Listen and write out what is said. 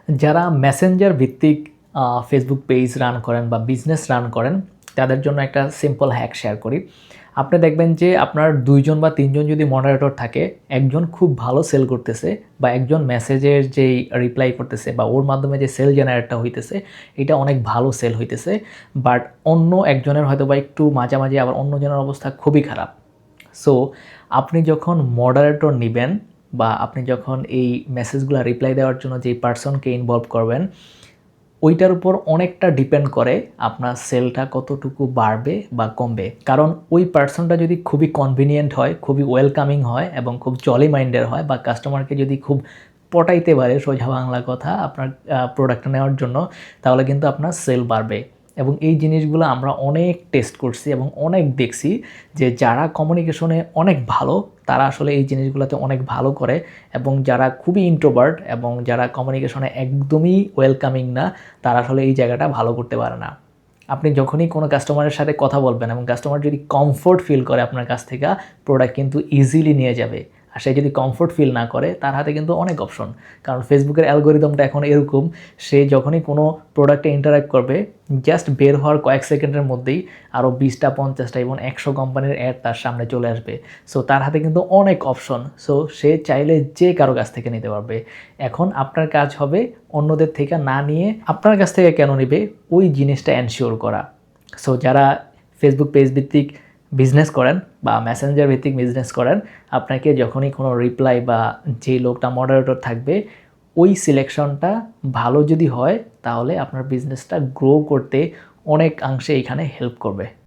যারা মেসেঞ্জার ভিত্তিক Facebook page run করেন বা বিজনেস রান করেন তাদের জন্য একটা সিম্পল হ্যাক শেয়ার করি। আপনি দেখবেন যে আপনার 2 জন বা 3 জন যদি মডারেটর থাকে, একজন খুব ভালো সেল করতেছে বা একজন মেসেজের যেই রিপ্লাই করতেছে বা ওর মাধ্যমে যে সেল জেনারেটটা হইতেছে এটা অনেক ভালো সেল হইতেছে, বাট অন্য একজনের হয়তো বা একটু মাঝামাঝি, আবার অন্যজনের অবস্থা খুবই খারাপ। সো আপনি যখন মডারেটর নেবেন বা আপনি যখন এই মেসেজগুলো রিপ্লাই দেওয়ার জন্য যেই পার্সনকে ইনভলভ করবেন, ওইটার উপর অনেকটা ডিপেন্ড করে আপনার সেলটা কতটুকু বাড়বে বা কমবে। কারণ ওই পার্সনটা যদি খুবই কনভিনিয়েন্ট হয়, খুবই ওয়েলকামিং হয় এবং খুব জলি মাইন্ডের হয়, বা কাস্টমারকে যদি খুব পটাইতে পারে, সোজা বাংলা কথা, আপনার প্রোডাক্টটা নেওয়ার জন্য, তাহলে কিন্তু আপনার সেল বাড়বে। এবং এই জিনিসগুলো আমরা অনেক টেস্ট করছি এবং অনেক দেখছি যে যারা কমিউনিকেশনে অনেক ভালো তারা আসলে এই জিনিসগুলোতে অনেক ভালো করে, এবং যারা খুবই ইন্ট্রোভার্ট এবং যারা কমিউনিকেশনে একদমই ওয়েলকামিং না, তারা আসলে এই জায়গাটা ভালো করতে পারে না। আপনি যখনই কোনো কাস্টমারের সাথে কথা বলবেন এবং কাস্টমার যদি কমফোর্ট ফিল করে আপনার কাছ থেকে, প্রোডাক্ট কিন্তু ইজিলি নিয়ে যাবে। আর সে যদি কমফোর্ট ফিল না করে, তার হাতে কিন্তু অনেক অপশন। কারণ ফেসবুকের অ্যালগোরিদমটা এখন এরকম, সে যখনই কোনো প্রোডাক্টে ইন্টারাক্ট করবে, জাস্ট বের হওয়ার কয়েক সেকেন্ডের মধ্যেই আরও 20টা 50টা এবং 100 কোম্পানির অ্যাড তার সামনে চলে আসবে। সো তার হাতে কিন্তু অনেক অপশন। সো সে চাইলে যে কারো কাছ থেকে নিতে পারবে। এখন আপনার কাজ হবে অন্যদের থেকে না নিয়ে আপনার কাছ থেকে কেন নেবে ওই জিনিসটা এনশিওর করা। সো যারা ফেসবুক পেজ ভিত্তিক বিজনেস করেন বা মেসেঞ্জার ভিত্তিক বিজনেস করেন, আপনাকে যখনই কোনো রিপ্লাই বা যেই লোকটা মডারেটর থাকবে, ওই সিলেকশনটা ভালো যদি হয়, তাহলে আপনার বিজনেসটা গ্রো করতে অনেকাংশে এখানে হেল্প করবে।